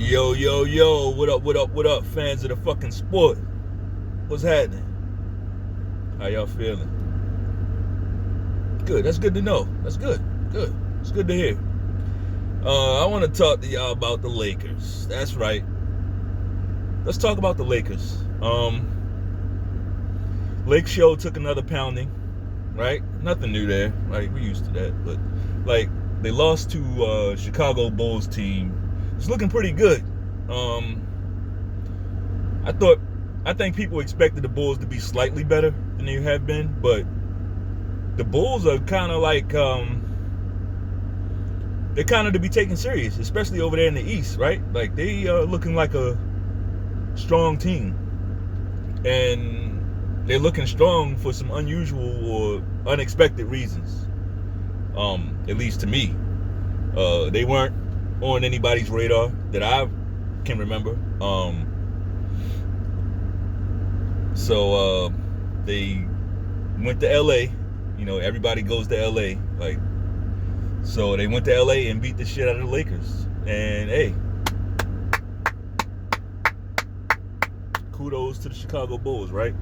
Yo, yo, yo, what up, what up, what up, fans of the fucking sport? What's happening? How y'all feeling? Good, that's good to know. That's good, good. It's good to hear. I want to talk to y'all about the Lakers. That's right. Let's talk about the Lakers. Lake Show took another pounding, right? Nothing new there. Like, we're used to that. But, like, they lost to Chicago Bulls team. It's looking pretty good. I think people expected the Bulls to be slightly better than they have been, but the Bulls are kind of like they're kind of to be taken serious, especially over there in the East, right? Like, they are looking like a strong team, and they're looking strong for some unusual or unexpected reasons. At least to me, they weren't on anybody's radar that I can remember. So they went to LA. You know, everybody goes to LA. Like, so they went to LA and beat the shit out of the Lakers. And hey, kudos to the Chicago Bulls, right?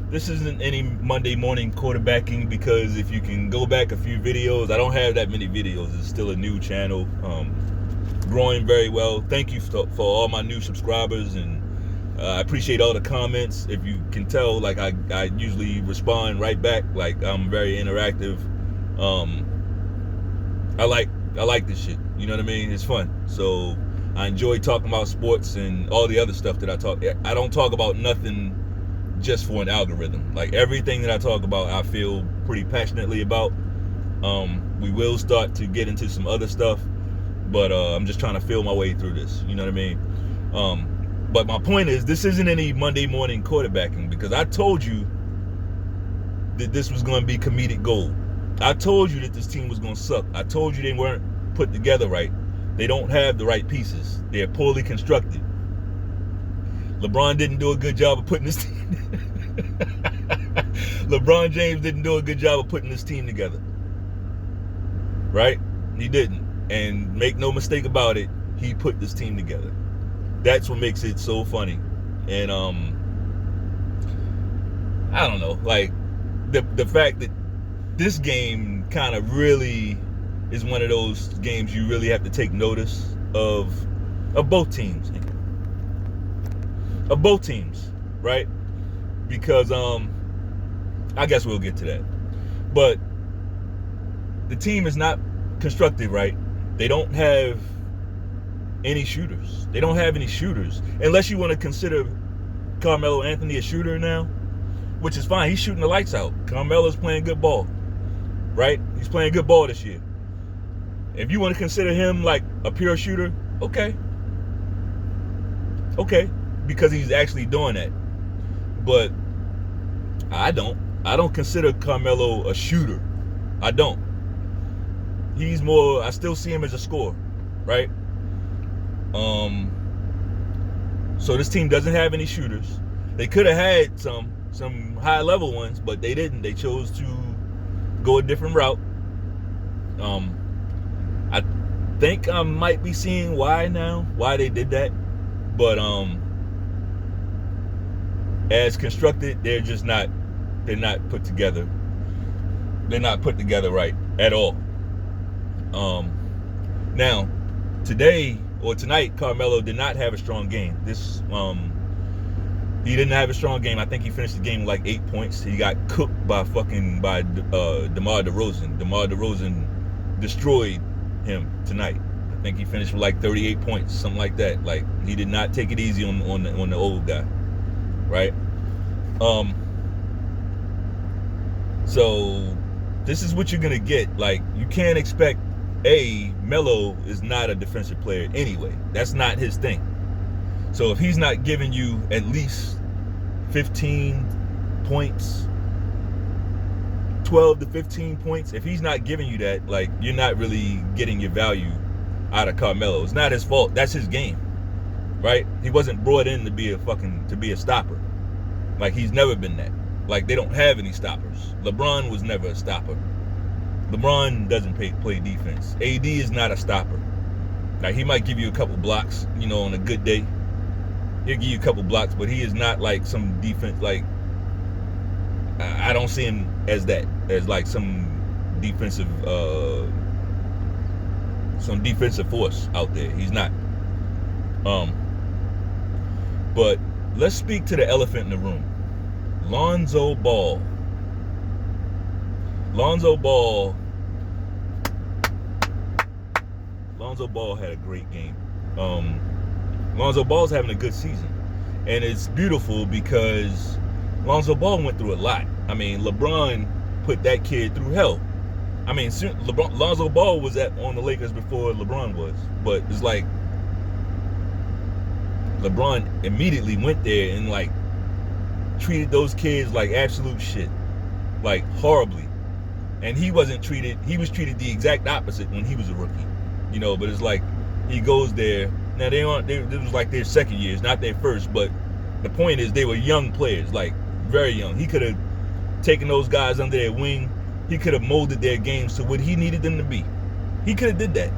This isn't any Monday morning quarterbacking, because if you can go back a few videos, I don't have that many videos. It's still a new channel, growing very well. Thank you for all my new subscribers, and I appreciate all the comments. If you can tell, like, I usually respond right back. Like, I'm very interactive. I like this shit. You know what I mean? It's fun. So I enjoy talking about sports and all the other stuff that I talk. I don't talk about nothing just for an algorithm. Like, everything that I talk about, I feel pretty passionately about. We will start to get into some other stuff, but I'm just trying to feel my way through this. You know what I mean? But my point is, this isn't any Monday morning quarterbacking, because I told you that this was going to be comedic gold. I told you that this team was going to suck. I told you they weren't put together right. They don't have the right pieces. They're poorly constructed. LeBron didn't do a good job of putting this team. LeBron James didn't do a good job of putting this team together. Right? He didn't. And make no mistake about it, he put this team together. That's what makes it so funny. And I don't know, like, the fact that this game kind of really is one of those games you really have to take notice of both teams. Of both teams, right? Because I guess we'll get to that. But the team is not constructed right. They don't have any shooters. They don't have any shooters. Unless you want to consider Carmelo Anthony a shooter now, which is fine. He's shooting the lights out. Carmelo's playing good ball, right? He's playing good ball this year. If you want to consider him like a pure shooter, okay. Okay, because he's actually doing that. But I don't consider Carmelo a shooter. I don't. He's more, I still see him as a scorer, right? So this team doesn't have any shooters. They could have had some high level ones, but they didn't. They chose to go a different route. I think I might be seeing why they did that. But as constructed, they're not put together. They're not put together right at all. Now, tonight, Carmelo did not have a strong game. He didn't have a strong game. I think he finished the game with like 8 points. He got cooked by DeMar DeRozan. DeMar DeRozan destroyed him tonight. I think he finished with like 38 points, something like that. Like, he did not take it easy on the old guy, right? So this is what you're gonna get. Like, you can't expect. Melo is not a defensive player anyway. That's not his thing. So if he's not giving you at least 15 points, 12 to 15 points, if he's not giving you that, like, you're not really getting your value out of Carmelo. It's not his fault. That's his game, right? He wasn't brought in to be a stopper. Like, he's never been that. Like, they don't have any stoppers. LeBron was never a stopper. LeBron doesn't play defense. AD is not a stopper. Like, he might give you a couple blocks, on a good day. He'll give you a couple blocks, but he is not like some defense. Like, I don't see him as that, as like some defensive force out there. He's not. But let's speak to the elephant in the room. Lonzo Ball. Lonzo Ball had a great game. Lonzo Ball's having a good season. And it's beautiful because Lonzo Ball went through a lot. I mean, LeBron put that kid through hell. I mean, Lonzo Ball was on the Lakers before LeBron was. But it's like LeBron immediately went there and like treated those kids like absolute shit. Like horribly. And he was treated the exact opposite when he was a rookie. But it's like he goes there. Now this was like their second years, not their first, but the point is they were young players, like very young. He could have taken those guys under their wing. He could have molded their games to what he needed them to be. He could have did that.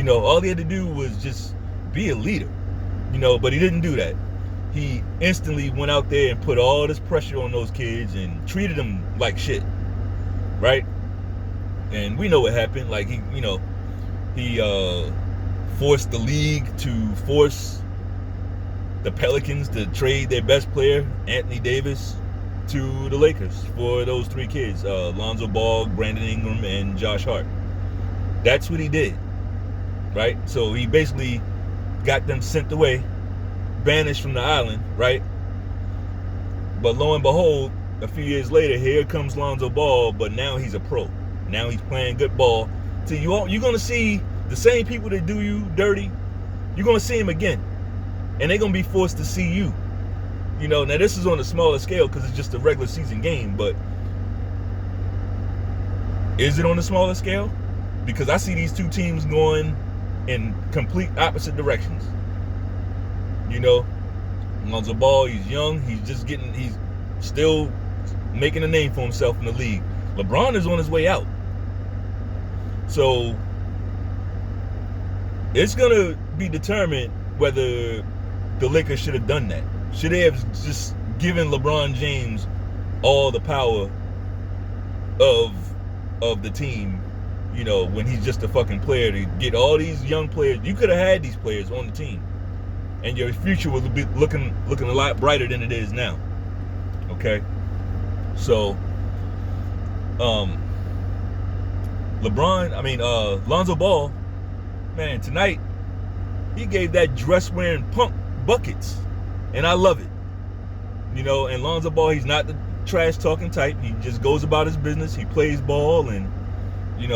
All he had to do was just be a leader. But he didn't do that. He instantly went out there and put all this pressure on those kids and treated them like shit. Right? And we know what happened. Like he forced the league to force the Pelicans to trade their best player, Anthony Davis, to the Lakers for those three kids, Lonzo Ball, Brandon Ingram, and Josh Hart. That's what he did, right? So he basically got them sent away, banished from the island, right? But lo and behold, a few years later, here comes Lonzo Ball, but now he's a pro. Now he's playing good ball. So you're going to see the same people that do you dirty, you're going to see them again. And they're going to be forced to see you. Now this is on a smaller scale because it's just a regular season game, but is it on a smaller scale? Because I see these two teams going in complete opposite directions. Lonzo Ball, he's young, he's still making a name for himself in the league. LeBron is on his way out. So it's going to be determined whether the Lakers should have done that. Should they have just given LeBron James all the power of the team, when he's just a fucking player, to get all these young players? You could have had these players on the team, and your future would be looking a lot brighter than it is now. Okay? So, Lonzo Ball, man, tonight, he gave that dress-wearing punk buckets. And I love it. And Lonzo Ball, he's not the trash-talking type. He just goes about his business. He plays ball and, he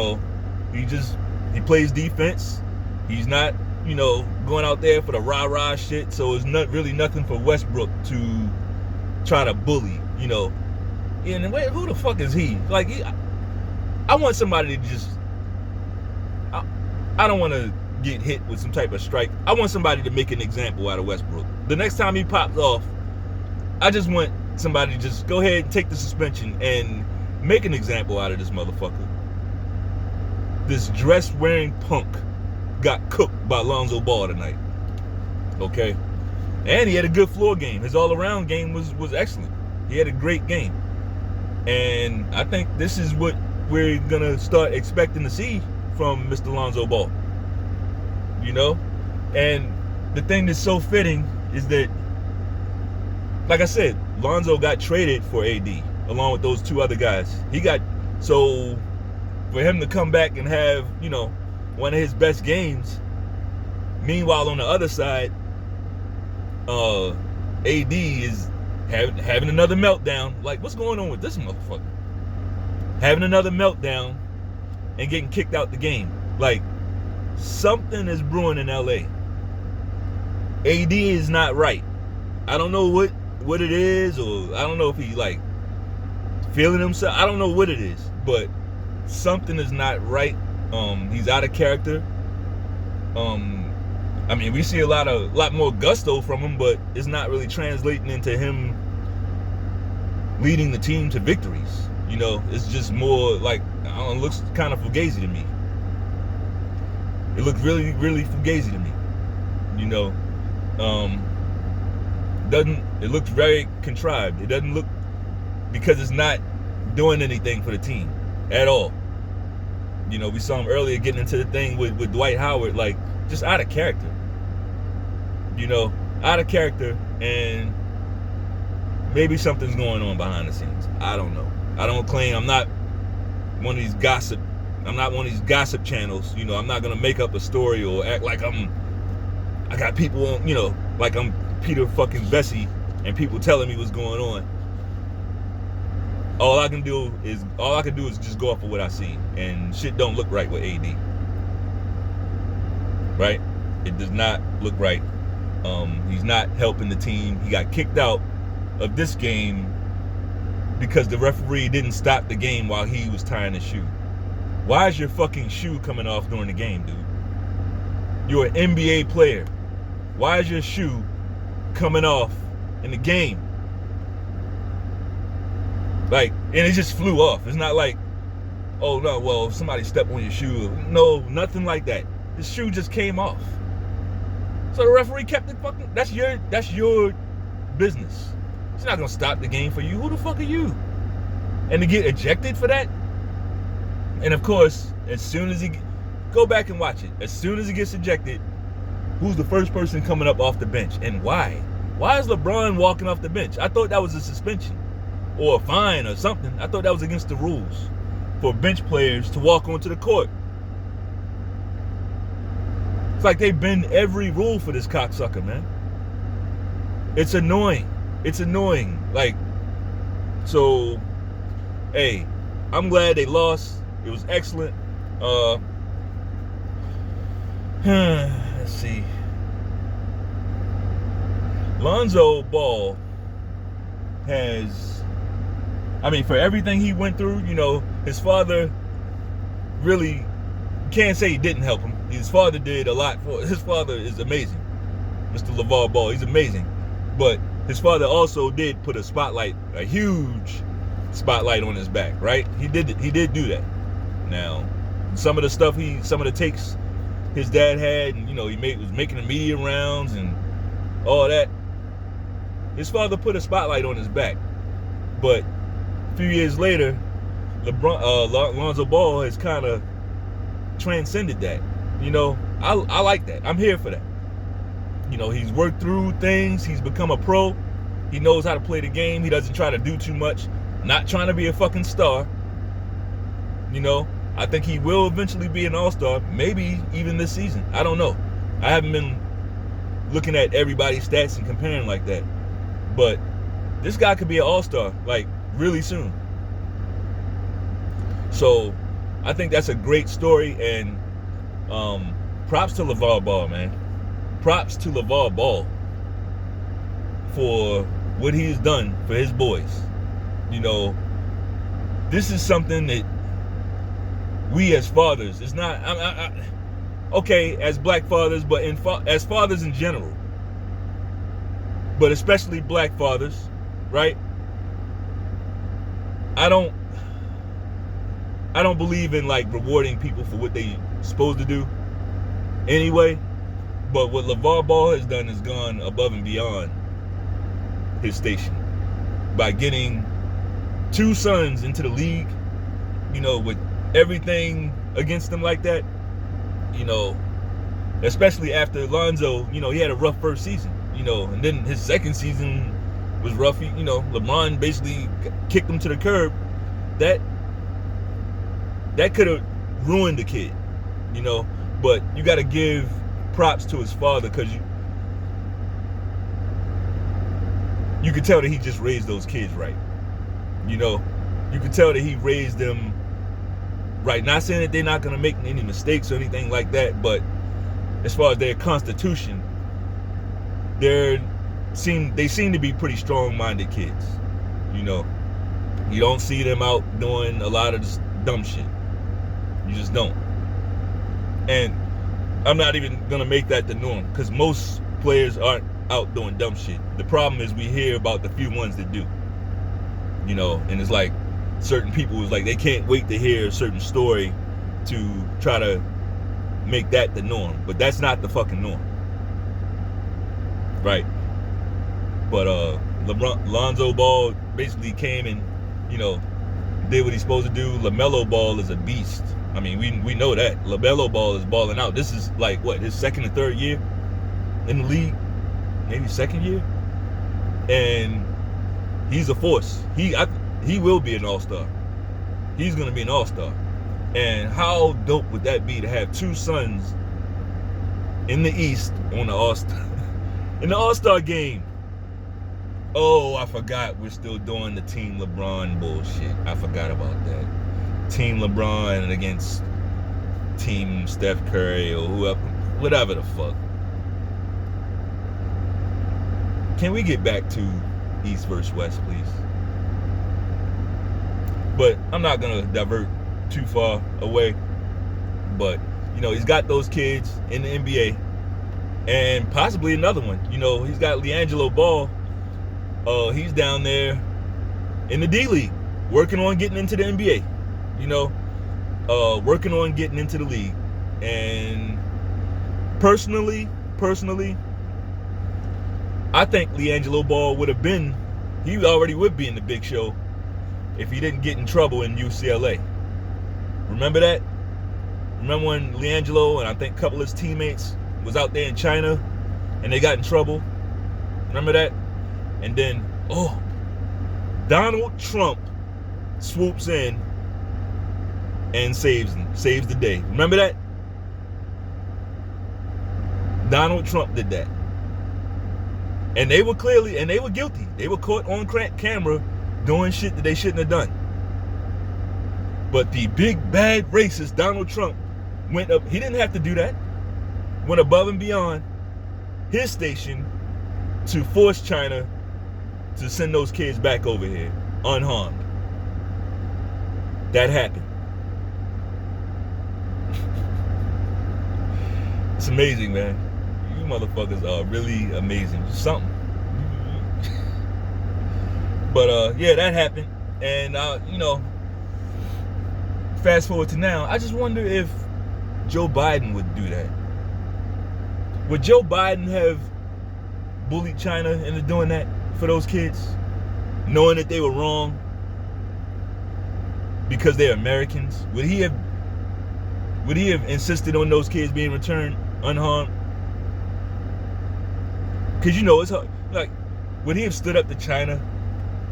plays defense. He's not, going out there for the rah-rah shit. So it's not really nothing for Westbrook to try to bully, And who the fuck is he? Like, I want somebody to just, I don't want to get hit with some type of strike. I want somebody to make an example out of Westbrook. The next time he pops off, I just want somebody to just go ahead and take the suspension and make an example out of this motherfucker. This dress-wearing punk got cooked by Lonzo Ball tonight. Okay? And he had a good floor game. His all-around game was excellent. He had a great game. And I think this is what we're going to start expecting to see from Mr. Lonzo Ball. And the thing that's so fitting is that, like I said, Lonzo got traded for AD along with those two other guys. So for him to come back and have, one of his best games, meanwhile on the other side, AD is having another meltdown. Like, what's going on with this motherfucker? Having another meltdown and getting kicked out the game. Like, something is brewing in LA. AD is not right. I don't know what it is, or I don't know if he like feeling himself. I don't know what it is, but something is not right. He's out of character. We see a lot more gusto from him, but it's not really translating into him leading the team to victories. It's just more like, it looks kind of fugazi to me. It looked really, really fugazi to me. You know, it looks very contrived. It doesn't look, because it's not doing anything for the team at all. You know, we saw him earlier getting into the thing with Dwight Howard, like, just out of character. You know, out of character, and maybe something's going on behind the scenes. I don't know. I don't claim, I'm not one of these gossip channels. You know, I'm not gonna make up a story or act like I got people on, you know, like I'm Peter fucking Bessie and people telling me what's going on. All I can do is just go off of what I see, and shit don't look right with AD. Right? It does not look right. He's not helping the team. He got kicked out of this game because the referee didn't stop the game while he was tying his shoe. Why is your fucking shoe coming off during the game, dude? You're an NBA player. Why is your shoe coming off in the game? Like, and it just flew off. It's not like, oh no, well, if somebody stepped on your shoe. No, nothing like that. The shoe just came off. So the referee kept it fucking, that's your business. He's not gonna stop the game for you. Who the fuck are you? And to get ejected for that? And of course, as soon as go back and watch it. As soon as he gets ejected, who's the first person coming up off the bench? And why? Why is LeBron walking off the bench? I thought that was a suspension or a fine or something. I thought that was against the rules for bench players to walk onto the court. It's like they bend every rule for this cocksucker, man. It's annoying. It's annoying. Like, so, hey, I'm glad they lost. It was excellent. Let's see. Lonzo Ball has, I mean, for everything he went through, you know, his father really, can't say he didn't help him. His father did a lot for, his father is amazing. Mr. LeVar Ball, he's amazing. But his father also did put a huge spotlight on his back, right? He did do that. Now, some of the takes his dad had, and, you know, was making the media rounds and all that. His father put a spotlight on his back. But a few years later, Lonzo Ball has kind of transcended that. You know, I like that. I'm here for that. You know, he's worked through things. He's become a pro. He knows how to play the game. He doesn't try to do too much. Not trying to be a fucking star. You know, I think he will eventually be an all-star. Maybe even this season. I don't know. I haven't been looking at everybody's stats and comparing like that. But this guy could be an all-star, like, really soon. So, I think that's a great story, and props to LeVar Ball, man. Props to LeVar Ball for what he's done for his boys. You know, this is something that we as fathers, it's not, okay, as black fathers, but as fathers in general, but especially black fathers, right? I don't believe in, like, rewarding people for what they supposed to do anyway. But what LeVar Ball has done is gone above and beyond his station by getting 2 sons into the league, you know, with everything against them like that. You know, especially after Lonzo, you know, he had a rough first season, you know, and then his second season was rough. You know, LeBron basically kicked him to the curb. That could have ruined the kid, you know. But you got to give props to his father, because you could tell that he just raised those kids right. You know, you could tell that he raised them right. Not saying that they're not going to make any mistakes or anything like that, but as far as their constitution, they seem to be pretty strong-minded kids. You know, you don't see them out doing a lot of this dumb shit. You just don't. And I'm not even gonna make that the norm, because most players aren't out doing dumb shit. The problem is we hear about the few ones that do. You know, and it's like certain people is like they can't wait to hear a certain story to try to make that the norm, but that's not the fucking norm, right? But Lonzo Ball basically came and, you know, did what he's supposed to do. LaMelo Ball is a beast. I mean, we know that. LaMelo Ball is balling out. This is like, what, his second or third year in the league? Maybe second year? And he's a force. He will be an all-star. He's going to be an all-star. And how dope would that be to have two sons in the East on the all-star in the all-star game? Oh, I forgot we're still doing the Team LeBron bullshit. I forgot about that. Team LeBron against Team Steph Curry or whoever, whatever the fuck. Can we get back to East versus West, please? But I'm not gonna divert too far away. But, you know, he's got those kids in the NBA and possibly another one. You know, he's got LiAngelo Ball. He's down there in the D League, working on getting into the NBA. You know, working on getting into the league. And personally, I think LiAngelo Ball he already would be in the Big Show if he didn't get in trouble in UCLA. Remember that? Remember when LiAngelo and I think a couple of his teammates was out there in China and they got in trouble? Remember that? And then, Donald Trump swoops in and saves the day. Remember that? Donald Trump did that. And they were guilty. They were caught on camera doing shit that they shouldn't have done. But the big bad racist Donald Trump went up. He didn't have to do that. Went above and beyond his station to force China to send those kids back over here unharmed. That happened. It's amazing, man. You motherfuckers are really amazing. Something. But yeah, that happened. And you know, fast forward to now, I just wonder if Joe Biden would do that. Would Joe Biden have bullied China into doing that for those kids, knowing that they were wrong because they're Americans? Would he have insisted on those kids being returned unharmed? Because, you know, it's hard. Like, would he have stood up to China?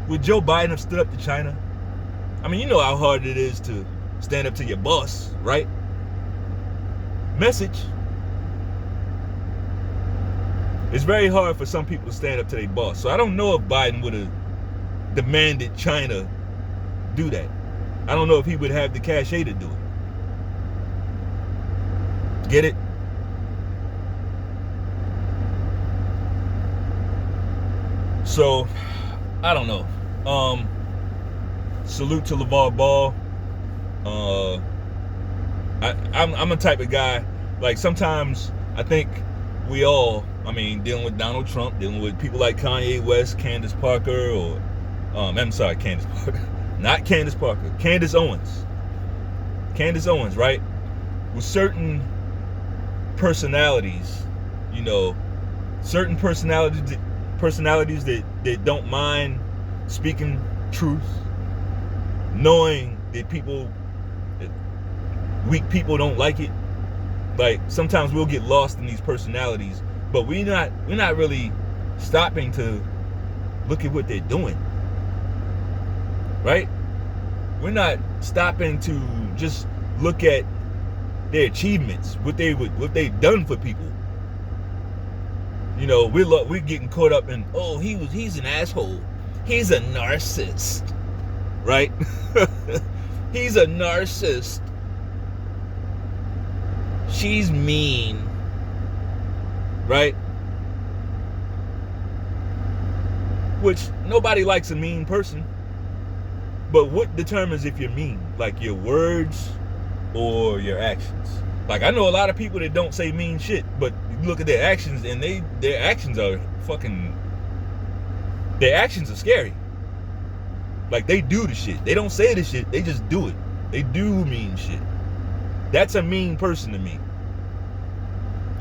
Would Joe Biden have stood up to China? I mean, you know how hard it is to stand up to your boss, right? Message. It's very hard for some people to stand up to their boss. So I don't know if Biden would have demanded China do that. I don't know if he would have the cachet to do it. Get it? So, I don't know. Salute to LeVar Ball. I'm a type of guy, like, sometimes I think we all, I mean, dealing with Donald Trump, dealing with people like Kanye West, Candace Parker, or I'm sorry, Candace Parker, not Candace Parker, Candace Owens, right? With certain personalities, you know, certain personalities that don't mind speaking truth, knowing that weak people don't like it. Like, sometimes we'll get lost in these personalities, but we're not really stopping to look at what they're doing, right? We're not stopping to just look at their achievements, what they've done for people. You know, we're getting caught up in, he's an asshole, he's a narcissist, right? He's a narcissist. She's mean, right? Which, nobody likes a mean person. But what determines if you're mean? Like, your words or your actions? Like, I know a lot of people that don't say mean shit, but you look at their actions and their actions are scary. Like, they do the shit. They don't say the shit, they just do it. They do mean shit. That's a mean person to me.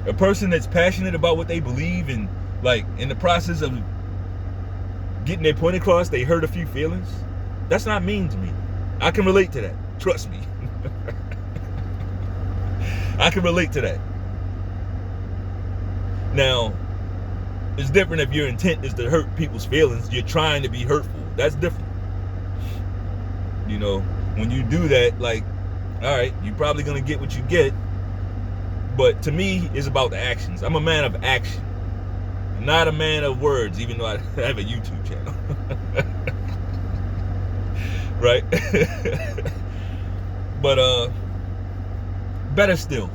A person that's passionate about what they believe and like in the process of getting their point across, they hurt a few feelings. That's not mean to me. I can relate to that. Trust me. I can relate to that. Now, it's different if your intent is to hurt people's feelings. You're trying to be hurtful. That's different. You know, when you do that, like, all right, you're probably going to get what you get. But to me, it's about the actions. I'm a man of action. I'm not a man of words, even though I have a YouTube channel. Right? But better still,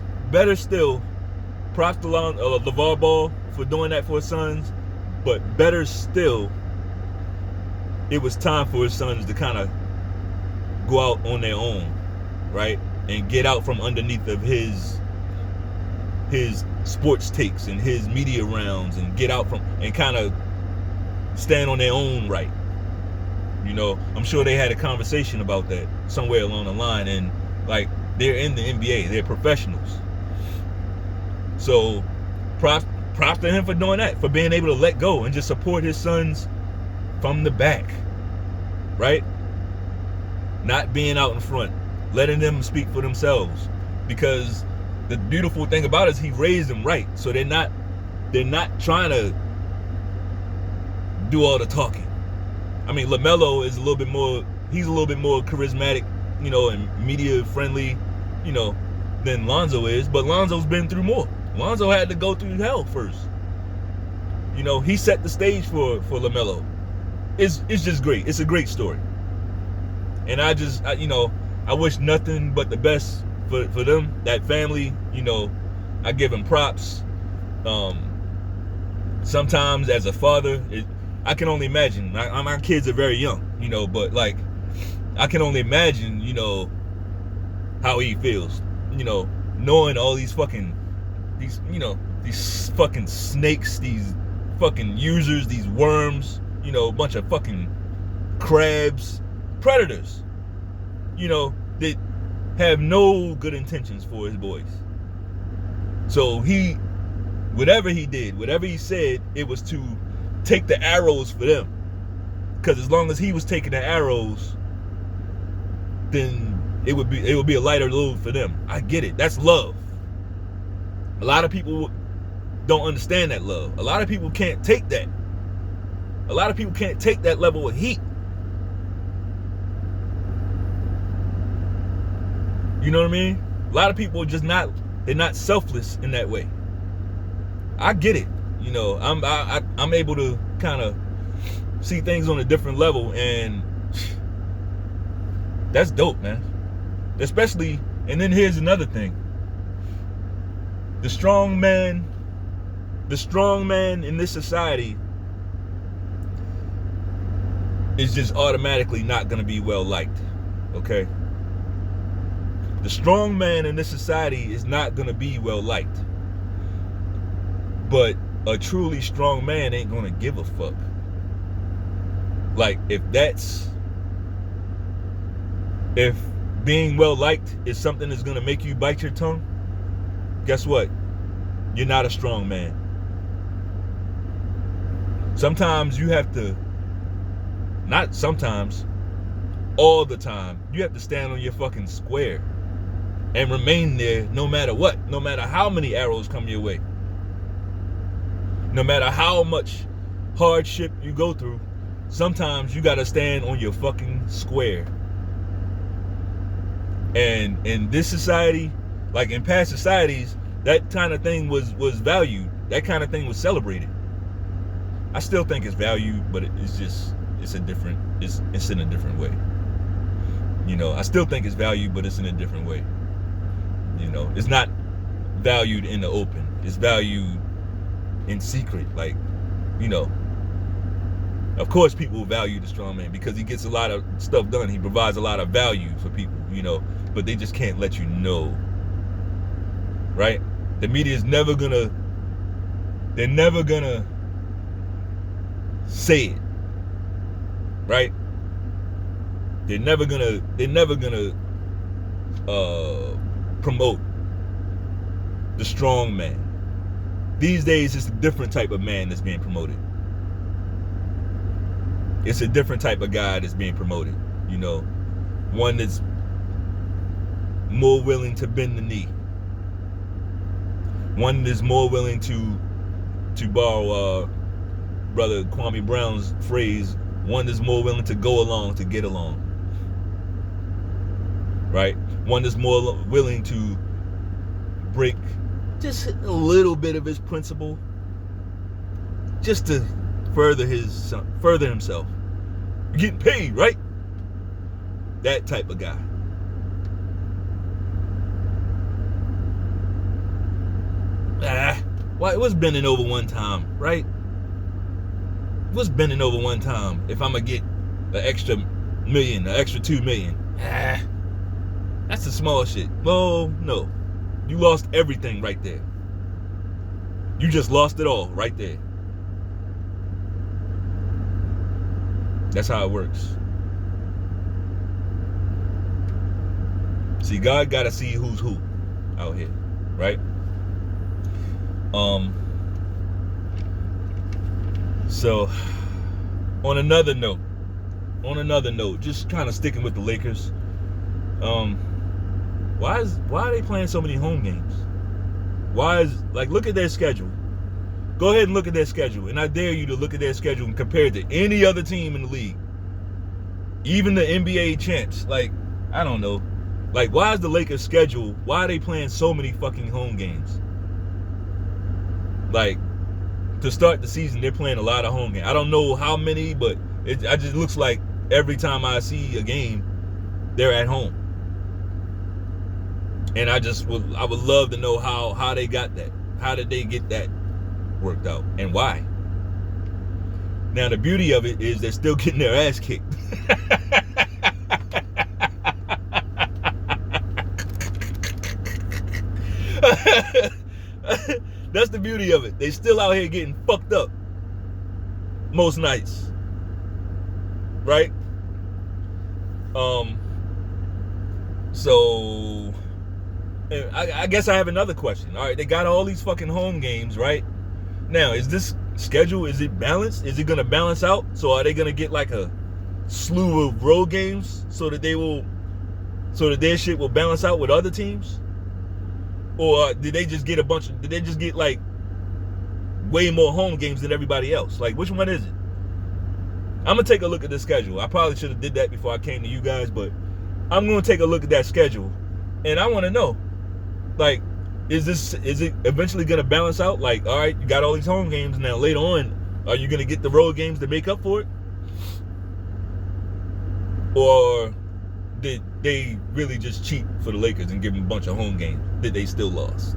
props to LeVar Ball for doing that for his sons. But better still, it was time for his sons to kind of go out on their own, right? And get out from underneath of his sports takes and his media rounds, and get out from and kind of stand on their own right. You know, I'm sure they had a conversation about that somewhere along the line, and like, they're in the NBA, they're professionals. So props to him for doing that, for being able to let go and just support his sons from the back, right? Not being out in front, letting them speak for themselves. Because the beautiful thing about it is he raised them right. So they're not trying to do all the talking. I mean, LaMelo is a little bit more charismatic, you know, and media friendly, you know, than Lonzo is. But Lonzo's been through more. Lonzo had to go through hell first. You know, he set the stage for LaMelo. It's just great. It's a great story. And I wish nothing but the best for them, that family. You know, I give them props. Sometimes as a father, I can only imagine. My kids are very young, you know, but like, I can only imagine, you know, how he feels, you know, knowing all these fucking snakes, these fucking users, these worms, you know, a bunch of fucking crabs, predators, you know, that have no good intentions for his boys. So whatever he did, whatever he said, it was to take the arrows for them. Because as long as he was taking the arrows, then it would be a lighter load for them. I get it. That's love. A lot of people don't understand that love. A lot of people can't take that. A lot of people can't take that level of heat. You know what I mean? A lot of people are just they're not selfless in that way. I get it. You know, I'm able to kind of see things on a different level, and that's dope, man. Especially, and then here's another thing. The strong man in this society is just automatically not going to be well liked, okay? The strong man in this society is not going to be well liked. But a truly strong man ain't going to give a fuck. Like, if being well liked is something that's going to make you bite your tongue, guess what? You're not a strong man. Sometimes you have to, not sometimes, all the time, you have to stand on your fucking square and remain there no matter what, no matter how many arrows come your way, no matter how much hardship you go through. Sometimes you gotta stand on your fucking square. And in this society, like in past societies, that kind of thing was valued. That kind of thing was celebrated. I still think it's valued, but it's in a different way. You know, I still think it's valued, but it's in a different way. You know, it's not valued in the open. It's valued in secret. Like, you know, of course people value the strong man because he gets a lot of stuff done. He provides a lot of value for people, you know, but they just can't let you know, right? The media is never gonna say it, right? They're never gonna promote the strong man. These days, it's a different type of man that's being promoted. It's a different type of guy that's being promoted. You know, one that's more willing to bend the knee. One that's more willing to borrow brother Kwame Brown's phrase, one that's more willing to go along to get along. Right? One that's more willing to break just a little bit of his principle just to further himself. You're getting paid, right? That type of guy. It was bending over one time, right? It was bending over one time if I'm going to get an extra million, an extra 2 million. That's the small shit. Well, no. You lost everything right there. You just lost it all right there. That's how it works. See, God got to see who's who out here, right? So on another note, just kind of sticking with the Lakers, why are they playing so many home games? Look at their schedule. Go ahead and look at their schedule, and I dare you to look at their schedule and compare it to any other team in the league, even the NBA champs. I don't know, why is the Lakers schedule? Why are they playing so many fucking home games? To start the season, they're playing a lot of home games. I don't know how many, but it just looks like every time I see a game, they're at home. And I would love to know how they got that. How did they get that worked out, and why? Now the beauty of it is they're still getting their ass kicked. That's the beauty of it. They still out here getting fucked up most nights, right? So I guess I have another question. All right, they got all these fucking home games, right? Now, is this schedule, is it balanced? Is it going to balance out? So are they going to get like a slew of road games so that their shit will balance out with other teams? Or did they just get like way more home games than everybody else? Which one is it? I'm going to take a look at the schedule. I probably should have did that before I came to you guys, but I'm going to take a look at that schedule, and I want to know, is it eventually going to balance out? All right, you got all these home games. Now later on, are you going to get the road games to make up for it? Or did they really just cheat for the Lakers and give them a bunch of home games that they still lost?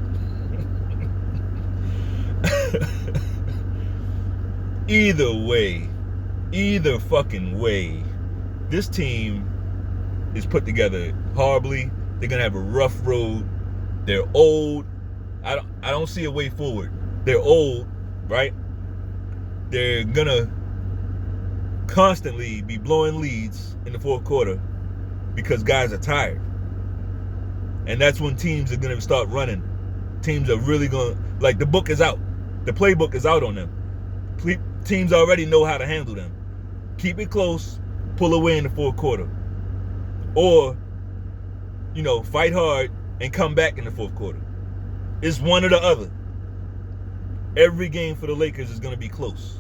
Either fucking way, this team is put together horribly. They're going to have a rough road. They're old. I don't see a way forward. They're old, right? They're going to constantly be blowing leads in the fourth quarter because guys are tired. And that's when teams are going to start running. Teams are really going to, the book is out. The playbook is out on them. Teams already know how to handle them. Keep it close, pull away in the fourth quarter. Or, fight hard and come back in the fourth quarter. It's one or the other. Every game for the Lakers is going to be close.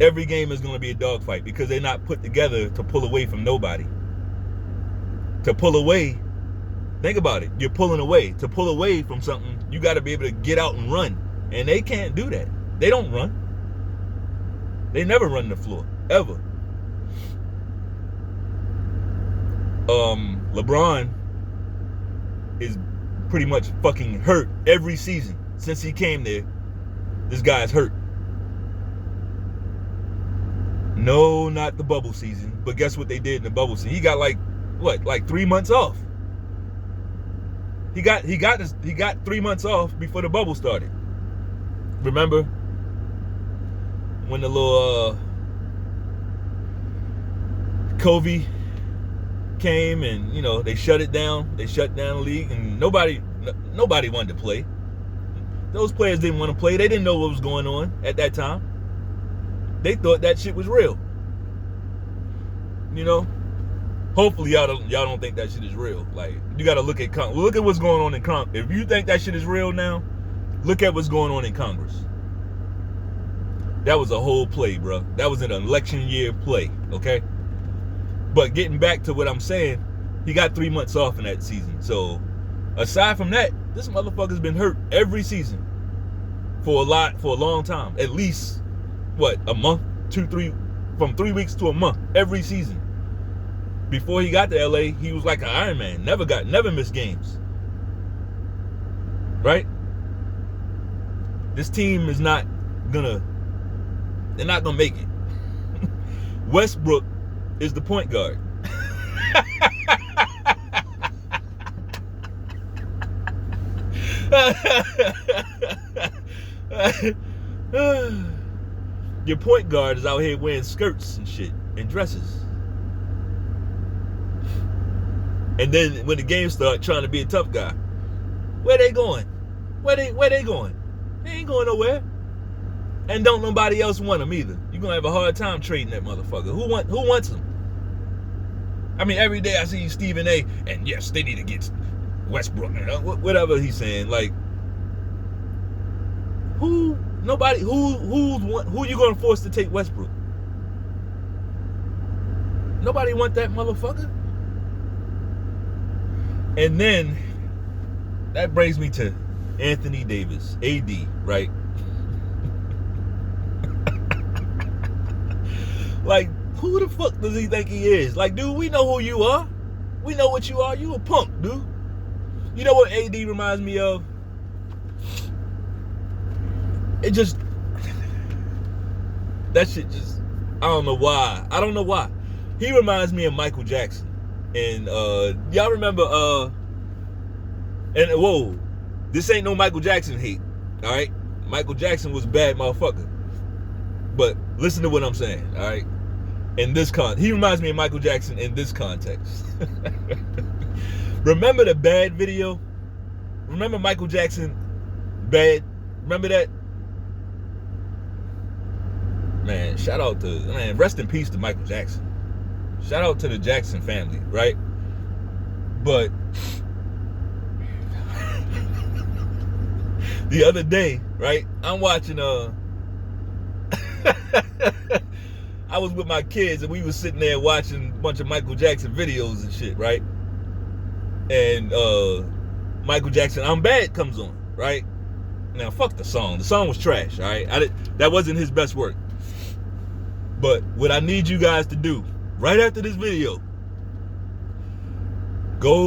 Every game is going to be a dogfight because they're not put together to pull away from nobody. To pull away, think about it. You're pulling away. To pull away from something, you got to be able to get out and run. And they can't do that. They don't run. They never run the floor, ever. LeBron is pretty much fucking hurt every season since he came there. This guy's hurt. No, not the bubble season. But guess what they did in the bubble season? He got 3 months off. He got 3 months off before the bubble started. Remember when the little Kobe came and they shut it down. They shut down the league and nobody wanted to play. those players didn't want to play. They didn't know what was going on at that time. They thought that shit was real. You know? Hopefully y'all don't think that shit is real. Like, you got to look at what's going on in Congress. If you think that shit is real now, look at what's going on in Congress. That was a whole play, bro. That was an election year play, okay? But getting back to what I'm saying, he got 3 months off in that season. So, aside from that, this motherfucker's been hurt every season for a long time. At least, what, a month, 2, 3, from 3 weeks to a month every season. Before he got to LA, he was like an Iron Man. Never missed games. Right? This team is not gonna, they're not gonna make it. Westbrook is the point guard. Your point guard is out here wearing skirts and shit and dresses. And then when the game starts, trying to be a tough guy. Where they going? Where they going? They ain't going nowhere. And don't nobody else want him either. You're gonna have a hard time trading that motherfucker. Who wants him? I mean, every day I see Stephen A. and yes, they need to get Westbrook, whatever he's saying. Like, who you gonna force to take Westbrook? Nobody want that motherfucker. And then that brings me to Anthony Davis, AD, right? Like, who the fuck does he think he is? Like, dude, we know who you are. We know what you are. You a punk, dude. You know what AD reminds me of? It just, that shit just, I don't know why. He reminds me of Michael Jackson. And y'all remember, and whoa, this ain't no Michael Jackson hate, all right? Michael Jackson was a bad motherfucker. But listen to what I'm saying, all right? He reminds me of Michael Jackson in this context. Remember the Bad video? Remember Michael Jackson, Bad? Remember that? Man, rest in peace to Michael Jackson. Shout out to the Jackson family, right? But the other day, right, I'm watching I was with my kids and we was sitting there watching a bunch of Michael Jackson videos and shit, right? And Michael Jackson, I'm Bad comes on, right? Now fuck the song. The song was trash, all right? That wasn't his best work. But what I need you guys to do right after this video, go